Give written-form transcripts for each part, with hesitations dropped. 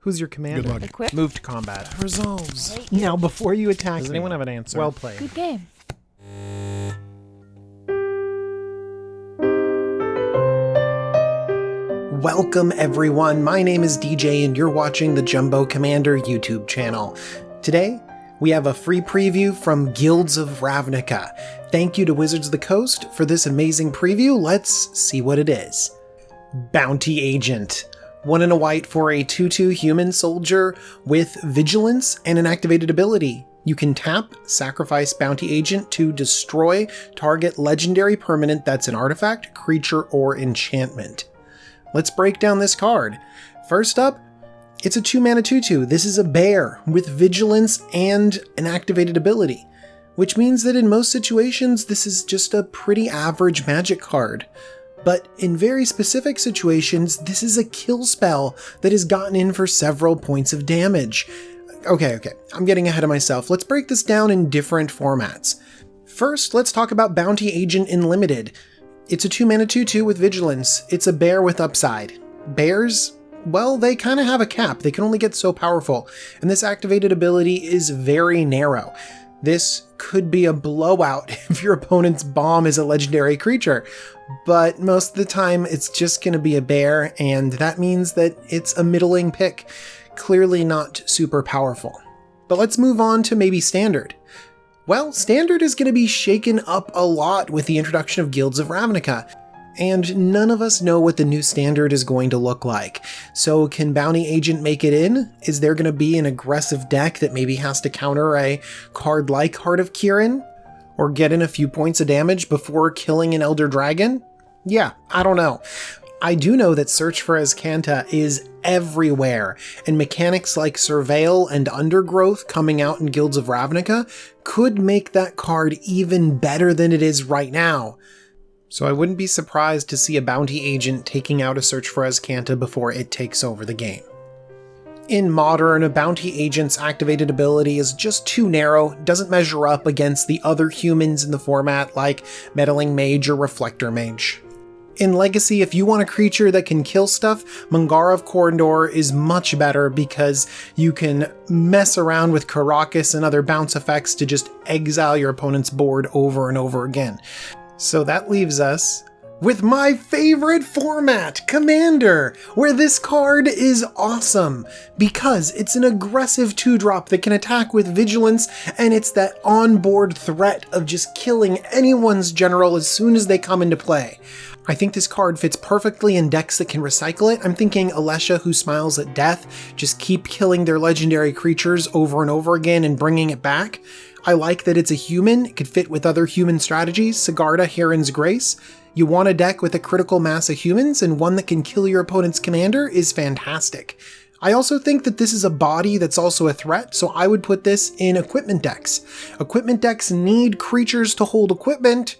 Who's your commander? Good luck. Equip. Move to combat. Resolves. Right. Now, before you attack Does me- anyone have an answer? Well played. Good game. Welcome everyone, my name is DJ and you're watching the Jumbo Commander YouTube channel. Today, we have a free preview from Guilds of Ravnica. Thank you to Wizards of the Coast for this amazing preview. Let's see what it is. Bounty Agent. 1 and a white for a 2/2 human soldier with vigilance and an activated ability. You can tap, sacrifice Bounty Agent to destroy target legendary permanent that's an artifact, creature, or enchantment. Let's break down this card. First up, it's a 2-mana 2/2. This is a bear with vigilance and an activated ability, which means that in most situations this is just a pretty average magic card. But in very specific situations, this is a kill spell that has gotten in for several points of damage. Okay, I'm getting ahead of myself. Let's break this down in different formats. First, let's talk about Bounty Agent in Limited. It's a 2-mana 2/2 with vigilance. It's a bear with upside. Bears, well, they kind of have a cap. They can only get so powerful, and this activated ability is very narrow. This could be a blowout if your opponent's bomb is a legendary creature, but most of the time it's just going to be a bear, and that means that it's a middling pick. Clearly not super powerful. But let's move on to maybe Standard. Well, Standard is going to be shaken up a lot with the introduction of Guilds of Ravnica, and none of us know what the new Standard is going to look like. So can Bounty Agent make it in? Is there going to be an aggressive deck that maybe has to counter a card like Heart of Kiran? Or get in a few points of damage before killing an Elder Dragon? Yeah, I don't know. I do know that Search for Azcanta is everywhere, and mechanics like Surveil and Undergrowth coming out in Guilds of Ravnica could make that card even better than it is right now. So I wouldn't be surprised to see a Bounty Agent taking out a Search for Azcanta before it takes over the game. In Modern, a Bounty Agent's activated ability is just too narrow, doesn't measure up against the other humans in the format like Meddling Mage or Reflector Mage. In Legacy, if you want a creature that can kill stuff, Mangara of Corndor is much better because you can mess around with Karakas and other bounce effects to just exile your opponent's board over and over again. So that leaves us with my favorite format, Commander, where this card is awesome because it's an aggressive 2-drop that can attack with vigilance, and it's that onboard threat of just killing anyone's general as soon as they come into play. I think this card fits perfectly in decks that can recycle it. I'm thinking Alesha, Who Smiles at Death, just keep killing their legendary creatures over and over again and bringing it back. I like that it's a human. It could fit with other human strategies. Sigarda, Heron's Grace. You want a deck with a critical mass of humans, and one that can kill your opponent's commander is fantastic. I also think that this is a body that's also a threat, so I would put this in equipment decks. Equipment decks need creatures to hold equipment.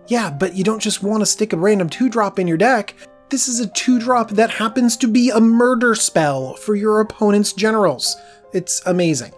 Yeah, but you don't just want to stick a random 2-drop in your deck. This is a 2-drop that happens to be a murder spell for your opponent's generals. It's amazing.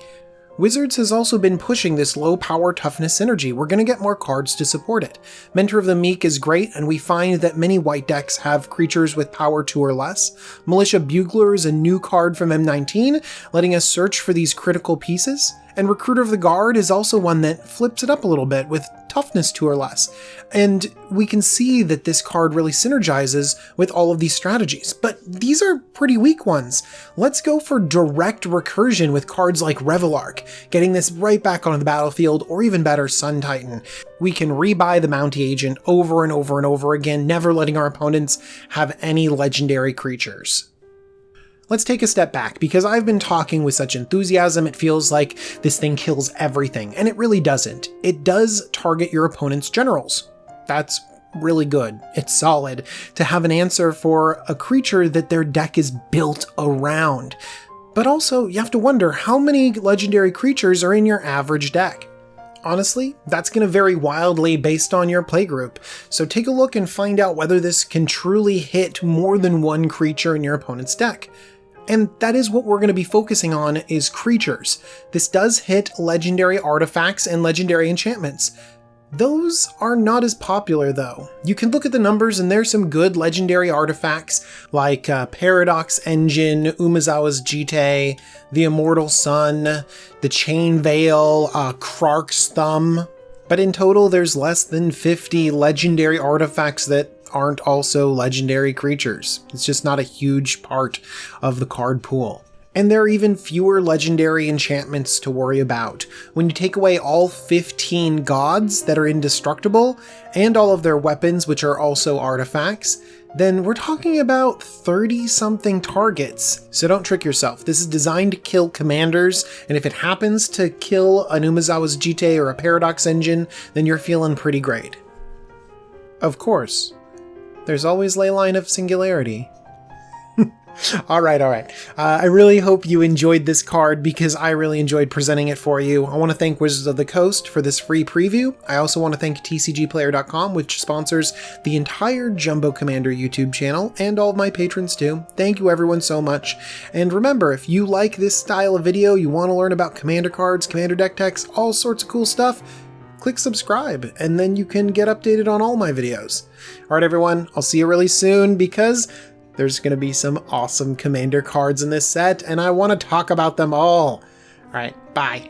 Wizards has also been pushing this low power toughness synergy. We're going to get more cards to support it. Mentor of the Meek is great, and we find that many white decks have creatures with power 2 or less. Militia Bugler is a new card from M19, letting us search for these critical pieces. And Recruiter of the Guard is also one that flips it up a little bit with toughness 2 or less. And we can see that this card really synergizes with all of these strategies, but these are pretty weak ones. Let's go for direct recursion with cards like Revelark, getting this right back onto the battlefield, or even better, Sun Titan. We can rebuy the Bounty Agent over and over and over again, never letting our opponents have any legendary creatures. Let's take a step back, because I've been talking with such enthusiasm it feels like this thing kills everything, and it really doesn't. It does target your opponent's generals. That's really good. It's solid to have an answer for a creature that their deck is built around. But also, you have to wonder how many legendary creatures are in your average deck. Honestly, that's going to vary wildly based on your playgroup, so take a look and find out whether this can truly hit more than one creature in your opponent's deck. And that is what we're going to be focusing on, is creatures. This does hit legendary artifacts and legendary enchantments. Those are not as popular though. You can look at the numbers and there's some good legendary artifacts like Paradox Engine, Umezawa's Jite, the Immortal Sun, the Chain Veil, Krark's Thumb. But in total there's less than 50 legendary artifacts that aren't also legendary creatures. It's just not a huge part of the card pool. And there are even fewer legendary enchantments to worry about. When you take away all 15 gods that are indestructible, and all of their weapons, which are also artifacts, then we're talking about 30-something targets. So don't trick yourself. This is designed to kill commanders, and if it happens to kill an Umezawa's Jite or a Paradox Engine, then you're feeling pretty great. Of course, there's always Leyline of Singularity. Alright. I really hope you enjoyed this card because I really enjoyed presenting it for you. I want to thank Wizards of the Coast for this free preview. I also want to thank TCGplayer.com, which sponsors the entire Jumbo Commander YouTube channel, and all of my patrons too. Thank you everyone so much. And remember, if you like this style of video, you want to learn about Commander cards, Commander deck techs, all sorts of cool stuff, click subscribe, and then you can get updated on all my videos. Alright everyone, I'll see you really soon because there's going to be some awesome Commander cards in this set, and I want to talk about them all. Alright, bye.